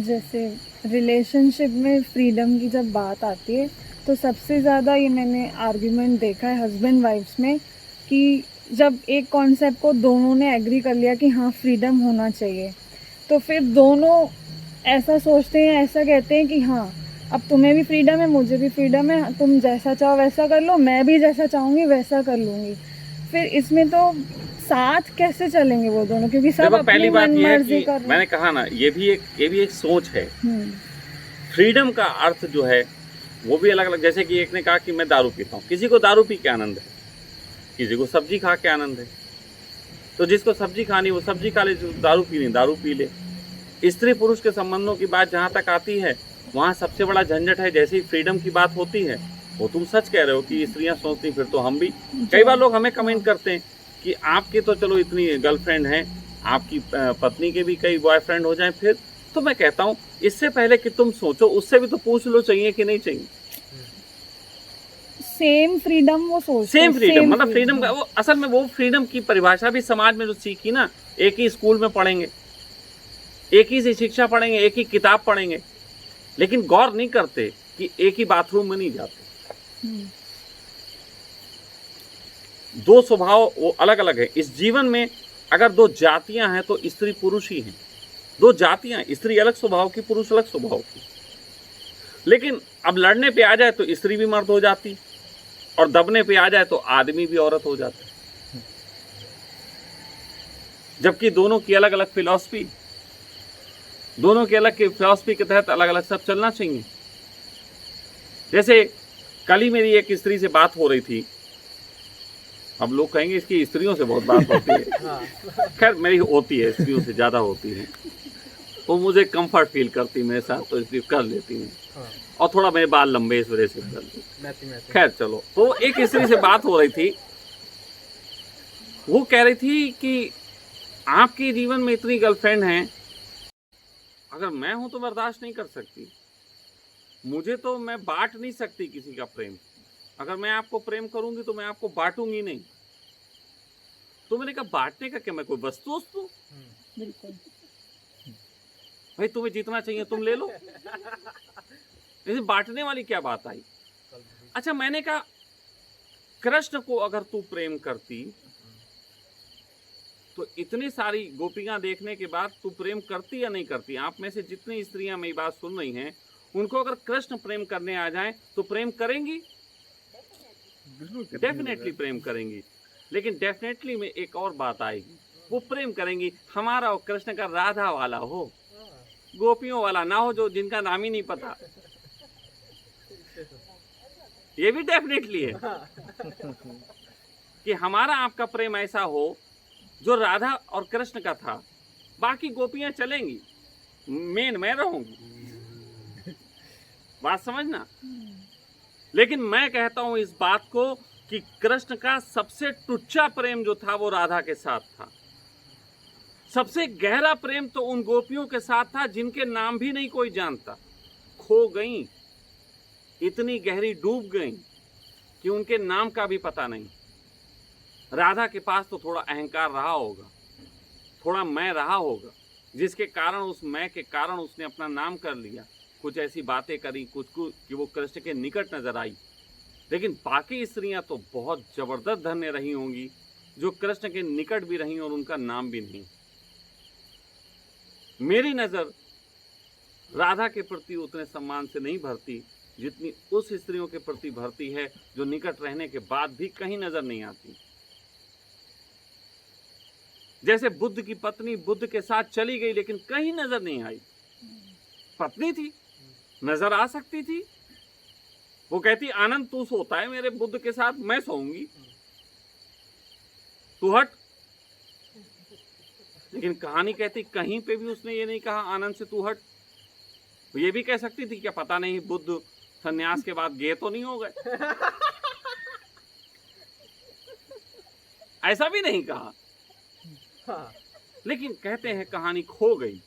जैसे रिलेशनशिप में फ्रीडम की जब बात आती है तो सबसे ज़्यादा ये मैंने आर्ग्यूमेंट देखा है हस्बैंड वाइफ्स में कि जब एक कॉन्सेप्ट को दोनों ने एग्री कर लिया कि हाँ फ्रीडम होना चाहिए, तो फिर दोनों ऐसा सोचते हैं, ऐसा कहते हैं कि हाँ अब तुम्हें भी फ्रीडम है, मुझे भी फ्रीडम है, तुम जैसा चाहो वैसा कर लो, मैं भी जैसा चाहूँगी वैसा कर लूँगी। फिर इसमें तो साथ कैसे चलेंगे वो दोनों, क्योंकि सब देखो, अपनी पहली बात मन यह है मर्जी कि कर रहे मैंने हैं। कहा ना, ये भी एक सोच है। हम्म, फ्रीडम का अर्थ जो है वो भी अलग अलग। जैसे कि एक ने कहा कि मैं दारू पीता हूँ, किसी को दारू पी के आनंद है, किसी को सब्जी खा के आनंद है। तो जिसको सब्जी खानी वो सब्जी खा ले, जो दारू पीनी दारू पी ले। स्त्री पुरुष के संबंधों की बात जहाँ तक आती है, वहाँ सबसे बड़ा झंझट है। जैसे ही फ्रीडम की बात होती है, वो तुम सच कह रहे हो कि स्त्रियां सोचती, फिर तो हम भी। कई बार लोग हमें कमेंट करते हैं कि आपके तो चलो इतनी गर्लफ्रेंड हैं, आपकी पत्नी के भी कई बॉयफ्रेंड हो जाएं, फिर तो मैं कहता हूँ इससे पहले कि तुम सोचो, उससे भी तो पूछ लो चाहिए कि नहीं चाहिए। सेम फ्रीडम वो सोचते हैं, सेम फ्रीडम, सेम मतलब फ्रीडम का हाँ। वो असल में वो फ्रीडम की परिभाषा भी समाज में जो सीखी ना, एक ही स्कूल में पढ़ेंगे, एक ही से शिक्षा पढ़ेंगे, एक ही किताब पढ़ेंगे, लेकिन गौर नहीं करते कि एक ही बाथरूम में नहीं जाते। दो स्वभाव वो अलग अलग है। इस जीवन में अगर दो जातियां हैं तो स्त्री पुरुष ही हैं। दो जातियां, स्त्री अलग स्वभाव की, पुरुष अलग स्वभाव की। लेकिन अब लड़ने पे आ जाए तो स्त्री भी मर्द हो जाती, और दबने पे आ जाए तो आदमी भी औरत हो जाता। जबकि दोनों की अलग अलग फिलॉसफी, दोनों की अलग फिलॉसफी के तहत अलग अलग सब चलना चाहिए। जैसे कल ही मेरी एक स्त्री से बात हो रही थी। अब लोग कहेंगे इसकी स्त्रियों से बहुत बात होती है। खैर मेरी होती है, स्त्रियों से ज़्यादा होती है। वो मुझे कंफर्ट फील करती मेरे साथ, तो इसलिए कर लेती हैं। और थोड़ा मेरे बाल लंबे, इस वजह से कर लेती। खैर चलो, तो एक स्त्री से बात हो रही थी। वो कह रही थी कि आपके जीवन में इतनी गर्लफ्रेंड हैं, अगर मैं हूं तो बर्दाश्त नहीं कर सकती। मुझे तो, मैं बांट नहीं सकती किसी का प्रेम। अगर मैं आपको प्रेम करूंगी तो मैं आपको बांटूंगी नहीं। तो मैंने कहा बांटने का क्या, मैं कोई वस्तु वस्तु? बिल्कुल। भाई तुम्हें जितना चाहिए तुम ले लो, इसे बांटने वाली क्या बात आई? अच्छा, मैंने कहा कृष्ण को अगर तू प्रेम करती तो इतनी सारी गोपियां देखने के बाद तू प्रेम करती या नहीं करती? आप में से जितनी स्त्रियां मेरी बात सुन रही हैं, उनको अगर कृष्ण प्रेम करने आ जाएं तो प्रेम करेंगी? डेफिनेटली प्रेम करेंगी। लेकिन डेफिनेटली में एक और बात आएगी, वो प्रेम करेंगी हमारा और कृष्ण का राधा वाला हो, गोपियों वाला ना हो, जो जिनका नाम ही नहीं पता। ये भी डेफिनेटली है कि हमारा आपका प्रेम ऐसा हो जो राधा और कृष्ण का था। बाकी गोपियां चलेंगी, मेन मैं रहूंगी। बात समझना। लेकिन मैं कहता हूं इस बात को कि कृष्ण का सबसे टुच्चा प्रेम जो था वो राधा के साथ था। सबसे गहरा प्रेम तो उन गोपियों के साथ था जिनके नाम भी नहीं कोई जानता। खो गईं, इतनी गहरी डूब गईं कि उनके नाम का भी पता नहीं। राधा के पास तो थोड़ा अहंकार रहा होगा, थोड़ा मैं रहा होगा, जिसके कारण, उस मैं के कारण उसने अपना नाम कर लिया। कुछ ऐसी बातें करी कुछ कि वो कृष्ण के निकट नजर आई। लेकिन बाकी स्त्रियां तो बहुत जबरदस्त धन्य रही होंगी जो कृष्ण के निकट भी रहीं और उनका नाम भी नहीं। मेरी नजर राधा के प्रति उतने सम्मान से नहीं भरती जितनी उस स्त्रियों के प्रति भरती है जो निकट रहने के बाद भी कहीं नजर नहीं आती। जैसे बुद्ध की पत्नी बुद्ध के साथ चली गई लेकिन कहीं नजर नहीं आई। पत्नी थी, नजर आ सकती थी। वो कहती आनंद तू सोता है मेरे बुद्ध के साथ, मैं सोऊंगी, तू हट। लेकिन कहानी कहती कहीं पे भी उसने ये नहीं कहा आनंद से तू हट। वो ये भी कह सकती थी क्या पता नहीं बुद्ध संन्यास के बाद गे तो नहीं हो गए, ऐसा भी नहीं कहा। लेकिन कहते हैं कहानी खो गई।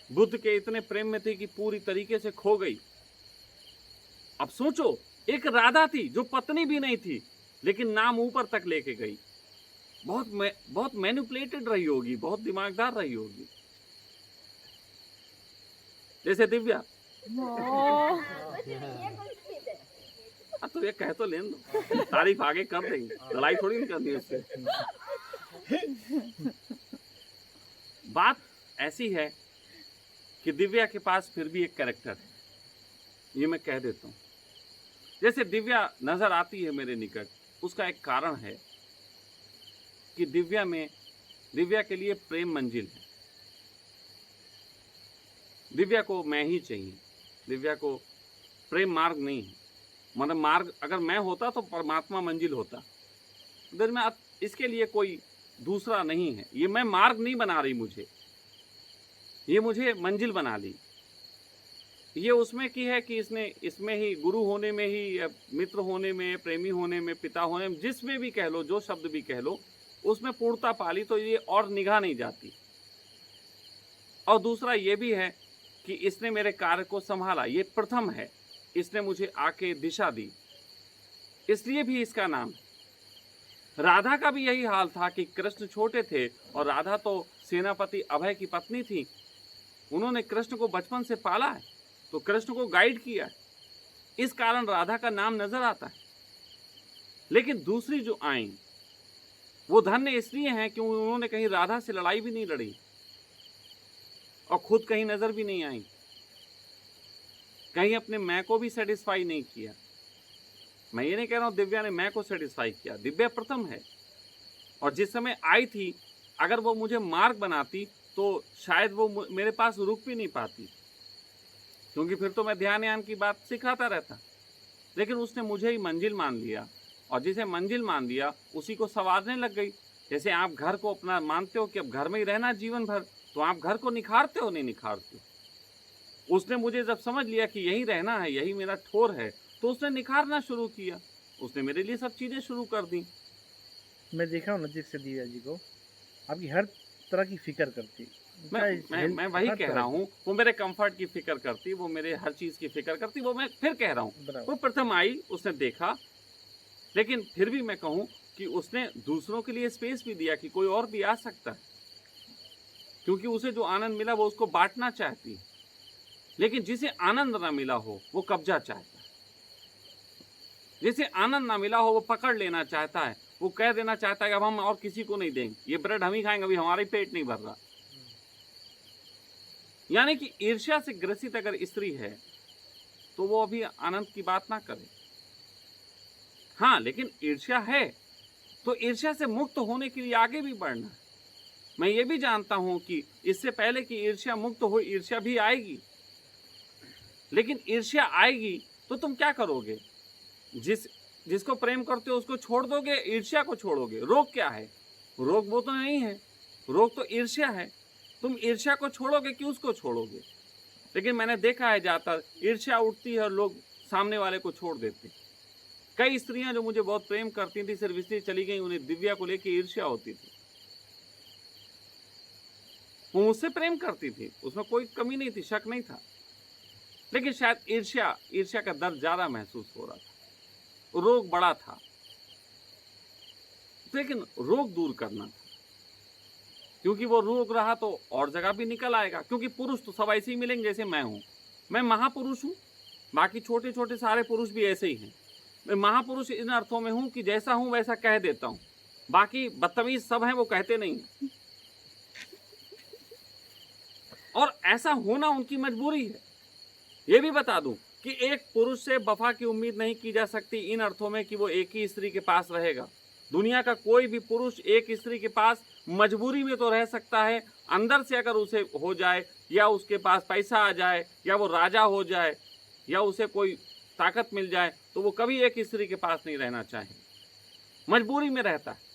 बुद्ध के इतने प्रेम में थी कि पूरी तरीके से खो गई। अब सोचो, एक राधा थी जो पत्नी भी नहीं थी लेकिन नाम ऊपर तक लेके गई। बहुत मैनिपुलेटेड रही होगी, बहुत दिमागदार रही होगी। जैसे दिव्या। हाँ, तो ये कह तो लेने दो, तारीफ आगे कर देंगे, लड़ाई थोड़ी नहीं करनी उससे। बात ऐसी है कि दिव्या के पास फिर भी एक कैरेक्टर है, ये मैं कह देता हूँ। जैसे दिव्या नजर आती है मेरे निकट, उसका एक कारण है कि दिव्या के लिए प्रेम मंजिल है। दिव्या को मैं ही चाहिए, दिव्या को प्रेम मार्ग नहीं है। मतलब मार्ग अगर मैं होता तो परमात्मा मंजिल होता, इधर में इसके लिए कोई दूसरा नहीं है। ये मैं मार्ग नहीं बना रही मुझे, ये मुझे मंजिल बना ली। ये उसमें की है कि इसने इसमें ही गुरु होने में ही, मित्र होने में, प्रेमी होने में, पिता होने में, जिसमें भी कह लो, जो शब्द भी कह लो, उसमें पूर्णता पाली, तो ये और निगाह नहीं जाती। और दूसरा ये भी है कि इसने मेरे कार्य को संभाला, ये प्रथम है। इसने मुझे आके दिशा दी, इसलिए भी इसका नाम। राधा का भी यही हाल था कि कृष्ण छोटे थे और राधा तो सेनापति अभय की पत्नी थी। उन्होंने कृष्ण को बचपन से पाला है, तो कृष्ण को गाइड किया है, इस कारण राधा का नाम नजर आता है। लेकिन दूसरी जो आई वो धन्य इसलिए हैं कि उन्होंने कहीं राधा से लड़ाई भी नहीं लड़ी और खुद कहीं नजर भी नहीं आई, कहीं अपने मैं को भी सेटिस्फाई नहीं किया। मैं ये नहीं कह रहा हूं दिव्या ने मैं को सेटिस्फाई किया, दिव्या प्रथम है। और जिस समय आई थी, अगर वो मुझे मार्ग बनाती तो शायद वो मेरे पास रुक भी नहीं पाती, क्योंकि फिर तो मैं ध्यान की बात सिखाता रहता। लेकिन उसने मुझे ही मंजिल मान लिया, और जिसे मंजिल मान लिया उसी को संवारने लग गई। जैसे आप घर को अपना मानते हो कि अब घर में ही रहना जीवन भर, तो आप घर को निखारते हो नहीं निखारते हो। उसने मुझे जब समझ लिया कि यही रहना है, यही मेरा ठोर है, तो उसने निखारना शुरू किया, उसने मेरे लिए सब चीजें शुरू कर दी। मैं देखा हूँ नजदीक से दिव्या जी को, आपकी हर तरह की फिक्र करती। मैं वही कह रहा हूँ, वो मेरे कंफर्ट की फिक्र करती, वो मेरे हर चीज की फिक्र करती। वो मैं फिर कह रहा हूँ, वो प्रथम आई, उसने देखा। लेकिन फिर भी मैं कहूँ कि उसने दूसरों के लिए स्पेस भी दिया कि कोई और भी आ सकता है, क्योंकि उसे जो आनंद मिला वो उसको बांटना चाहती है। लेकिन जिसे आनंद ना मिला हो वो कब्जा चाहता है, जिसे आनंद ना मिला हो वो पकड़ लेना चाहता है, वो कह देना चाहता है कि अब हम और किसी को नहीं देंगे, ये ब्रेड हम ही खाएंगे, अभी हमारा ही पेट नहीं भर रहा। यानी कि ईर्ष्या से ग्रसित अगर स्त्री है तो वो अभी आनंद की बात ना करे। हाँ, लेकिन ईर्ष्या है तो ईर्ष्या से मुक्त होने के लिए आगे भी बढ़ना है। मैं ये भी जानता हूं कि इससे पहले कि ईर्ष्या मुक्त हो, ईर्ष्या भी आएगी। लेकिन ईर्ष्या आएगी तो तुम क्या करोगे? जिसको प्रेम करते हो उसको छोड़ दोगे, ईर्ष्या को छोड़ोगे। रोग क्या है? रोग वो तो नहीं है, रोग तो ईर्ष्या है। तुम ईर्ष्या को छोड़ोगे कि उसको छोड़ोगे? लेकिन मैंने देखा है ज्यादातर ईर्ष्या उठती है और लोग सामने वाले को छोड़ देते हैं। कई स्त्रियां जो मुझे बहुत प्रेम करती थी सिर्फ इसलिए चली गई, उन्हें दिव्या को लेकर ईर्ष्या होती थी। वो मुझसे प्रेम करती थी, उसमें कोई कमी नहीं थी, शक नहीं था। लेकिन शायद ईर्ष्या का दर्द ज्यादा महसूस हो रहा था, रोग बड़ा था। लेकिन रोग दूर करना था, क्योंकि वो रोग रहा तो और जगह भी निकल आएगा। क्योंकि पुरुष तो सब ऐसे ही मिलेंगे जैसे मैं हूं। मैं महापुरुष हूं, बाकी छोटे छोटे सारे पुरुष भी ऐसे ही हैं। मैं महापुरुष इन अर्थों में हूं कि जैसा हूं वैसा कह देता हूं, बाकी बदतमीज सब हैं वो कहते नहीं। और ऐसा होना उनकी मजबूरी है। ये भी बता दूं कि एक पुरुष से वफा की उम्मीद नहीं की जा सकती इन अर्थों में कि वो एक ही स्त्री के पास रहेगा। दुनिया का कोई भी पुरुष एक स्त्री के पास मजबूरी में तो रह सकता है, अंदर से अगर उसे हो जाए, या उसके पास पैसा आ जाए, या वो राजा हो जाए, या उसे कोई ताकत मिल जाए, तो वो कभी एक स्त्री के पास नहीं रहना चाहे, मजबूरी में रहता है।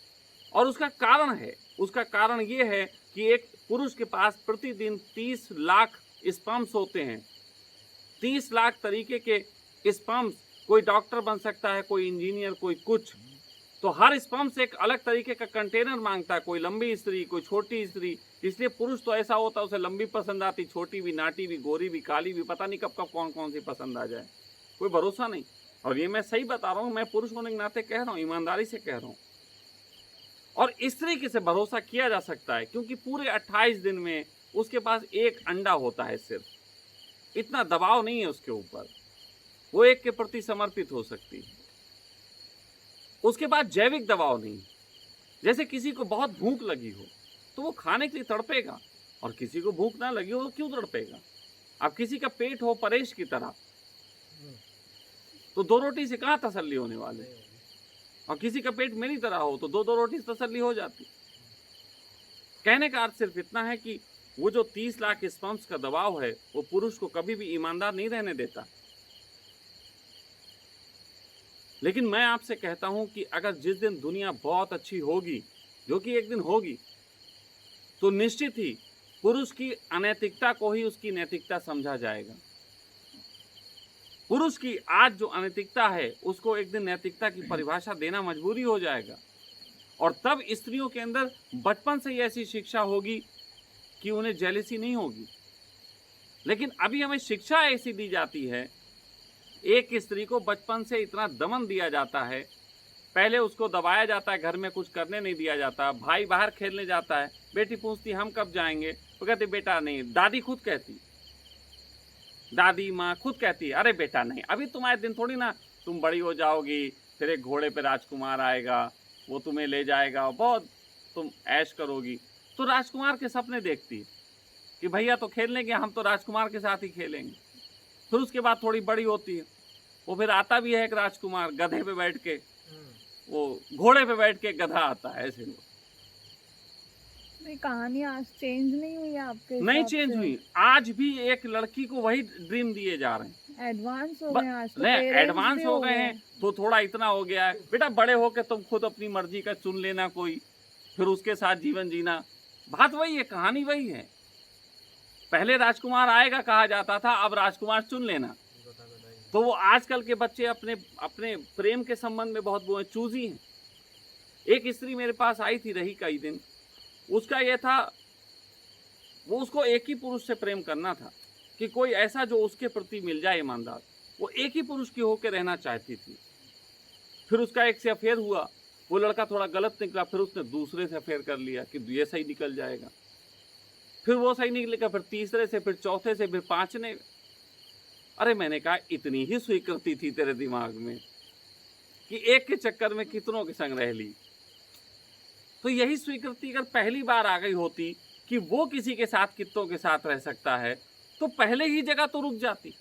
और उसका कारण है, उसका कारण ये है कि एक पुरुष के पास प्रतिदिन 30 लाख स्पर्म्स होते हैं। 30 लाख तरीके के स्पर्म्स। कोई डॉक्टर बन सकता है, कोई इंजीनियर, कोई कुछ। तो हर स्पर्म से एक अलग तरीके का कंटेनर मांगता है, कोई लंबी स्त्री, कोई छोटी स्त्री। इसलिए पुरुष तो ऐसा होता है, उसे लंबी पसंद आती, छोटी भी, नाटी भी, गोरी भी, काली भी, पता नहीं कब कब कौन कौन सी पसंद आ जाए, कोई भरोसा नहीं। और ये मैं सही बता रहा हूँ, मैं पुरुष होने के नाते कह रहा हूँ, ईमानदारी से कह रहा हूँ। और स्त्री के से भरोसा किया जा सकता है, क्योंकि पूरे 28 दिन में उसके पास एक अंडा होता है सिर्फ। इतना दबाव नहीं है उसके ऊपर, वो एक के प्रति समर्पित हो सकती है। उसके बाद जैविक दबाव नहीं, जैसे किसी को बहुत भूख लगी हो तो वो खाने के लिए तड़पेगा, और किसी को भूख ना लगी हो तो क्यों तड़पेगा। अब किसी का पेट हो परेश की तरह, तो 2 रोटी से कहाँ तसल्ली होने वाले, और किसी का पेट मेरी तरह हो तो 2-2 रोटी से तसल्ली हो जाती। कहने का अर्थ सिर्फ इतना है कि वो जो 30 लाख स्पर्म्स का दबाव है वो पुरुष को कभी भी ईमानदार नहीं रहने देता। लेकिन मैं आपसे कहता हूं कि अगर जिस दिन दुनिया बहुत अच्छी होगी, जो कि एक दिन होगी, तो निश्चित ही पुरुष की अनैतिकता को ही उसकी नैतिकता समझा जाएगा। पुरुष की आज जो अनैतिकता है उसको एक दिन नैतिकता की परिभाषा देना मजबूरी हो जाएगा, और तब स्त्रियों के अंदर बचपन से ही ऐसी शिक्षा होगी कि उन्हें जेलसी नहीं होगी। लेकिन अभी हमें शिक्षा ऐसी दी जाती है, एक स्त्री को बचपन से इतना दमन दिया जाता है, पहले उसको दबाया जाता है, घर में कुछ करने नहीं दिया जाता। भाई बाहर खेलने जाता है, बेटी पूछती हम कब जाएंगे, वो कहती बेटा नहीं। दादी खुद कहती, दादी माँ खुद कहती अरे बेटा नहीं, अभी तुम्हारे दिन थोड़ी ना, तुम बड़ी हो जाओगी, फिर एक घोड़े पे राजकुमार आएगा, वो तुम्हें ले जाएगा, बहुत तुम ऐश करोगी। तो राजकुमार के सपने देखती कि भैया तो खेलने गए, हम तो राजकुमार के साथ ही खेलेंगे। फिर उसके बाद थोड़ी बड़ी होती है, वो फिर आता भी है एक राजकुमार गधे पे बैठ के, वो घोड़े पे बैठ के गधा आता है, ऐसे लोग। नहीं, कहानी आज चेंज नहीं हुई है आपके नहीं हिसाब चेंज से? हुई, आज भी एक लड़की को वही ड्रीम दिए जा रहे हैं। एडवांस हो गए आज तो, नहीं parents एडवांस भी हो गए हैं तो थोड़ा इतना हो गया है, बेटा बड़े होके तुम खुद अपनी मर्जी का चुन लेना कोई, फिर उसके साथ जीवन जीना। बात वही है, कहानी वही है। पहले राजकुमार आएगा कहा जाता था, अब राजकुमार चुन लेना। तो वो आजकल के बच्चे अपने अपने प्रेम के संबंध में बहुत वो चूजी हैं। एक स्त्री मेरे पास आई थी, रही कई दिन, उसका ये था, वो उसको एक ही पुरुष से प्रेम करना था कि कोई ऐसा जो उसके प्रति मिल जाए ईमानदार। वो एक ही पुरुष की होकर रहना चाहती थी। फिर उसका एक से अफेयर हुआ, वो लड़का थोड़ा गलत निकला, फिर उसने दूसरे से अफेयर कर लिया कि ये सही निकल जाएगा। फिर वो सही निकलेगा, फिर तीसरे से, फिर चौथे से, फिर पांचने। अरे मैंने कहा इतनी ही स्वीकृति थी तेरे दिमाग में कि एक के चक्कर में कितनों के संग रह ली। तो यही स्वीकृति अगर पहली बार आ गई होती कि वो किसी के साथ कितनों के साथ रह सकता है, तो पहले ही जगह तो रुक जाती।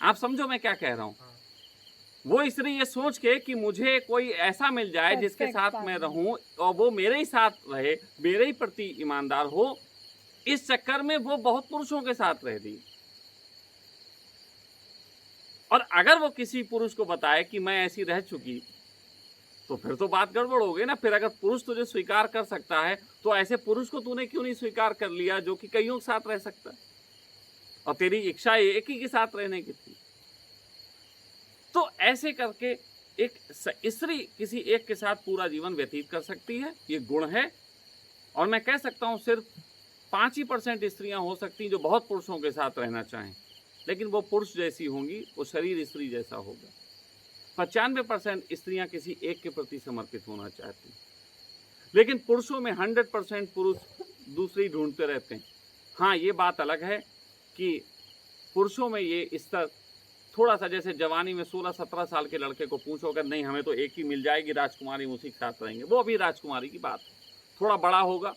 आप समझो मैं क्या कह रहा हूं। वो स्त्री ये सोच के कि मुझे कोई ऐसा मिल जाए जिसके साथ मैं रहूं और वो मेरे ही साथ रहे, मेरे ही प्रति ईमानदार हो, इस चक्कर में वो बहुत पुरुषों के साथ रह दी। और अगर वो किसी पुरुष को बताए कि मैं ऐसी रह चुकी, तो फिर तो बात गड़बड़ हो गई ना। फिर अगर पुरुष तुझे स्वीकार कर सकता है तो ऐसे पुरुष को तूने क्यों नहीं स्वीकार कर लिया जो कि कईयों के साथ रह सकता है, और तेरी इच्छा एक ही के साथ रहने की थी। तो ऐसे करके एक स्त्री किसी एक के साथ पूरा जीवन व्यतीत कर सकती है, ये गुण है। और मैं कह सकता हूँ सिर्फ 5% स्त्रियां हो सकती हैं जो बहुत पुरुषों के साथ रहना चाहें, लेकिन वो पुरुष जैसी होंगी, वो शरीर स्त्री जैसा होगा। 95% स्त्रियां किसी एक के प्रति समर्पित होना चाहती हैं, लेकिन पुरुषों में 100% पुरुष दूसरी ढूंढते रहते हैं। हाँ, ये बात अलग है कि पुरुषों में ये स्तर थोड़ा सा, जैसे जवानी में 16-17 साल के लड़के को पूछो अगर नहीं हमें तो एक ही मिल जाएगी राजकुमारी, उसी के साथ रहेंगे, वो अभी राजकुमारी की बात है। थोड़ा बड़ा होगा,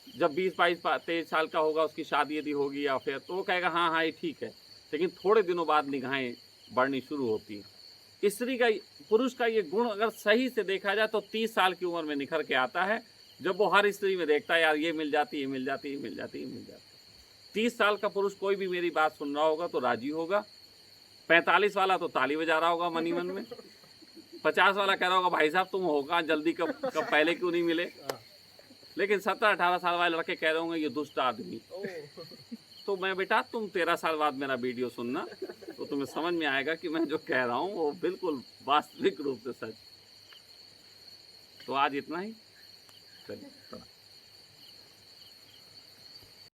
जब 20-22-23 साल का होगा, उसकी शादी यदि होगी या फिर, तो वो कहेगा हाँ हाँ ये ठीक है। लेकिन थोड़े दिनों बाद निगाहें बढ़नी शुरू होती हैं। स्त्री का, पुरुष का ये गुण अगर सही से देखा जाए तो 30 साल की उम्र में निखर के आता है, जब वो हर स्त्री में देखता है यार ये मिल जाती, ये मिल जाती, ये मिल जाती, ये मिल जाती। 30 साल का पुरुष कोई भी मेरी बात सुन रहा होगा तो राजी होगा। 45 वाला तो ताली बजा रहा होगा मनी मन में। 50 वाला कह रहा होगा भाई साहब तुम होगा जल्दी, कब पहले क्यों नहीं मिले। लेकिन 17-18 साल वाले लड़के कह रहे होंगे ये दुष्ट आदमी। तो मैं बेटा तुम 13 साल बाद मेरा वीडियो सुनना, तो तुम्हें समझ में आएगा कि मैं जो कह रहा हूँ वो बिल्कुल वास्तविक रूप से सच। तो आज इतना ही, चलिए।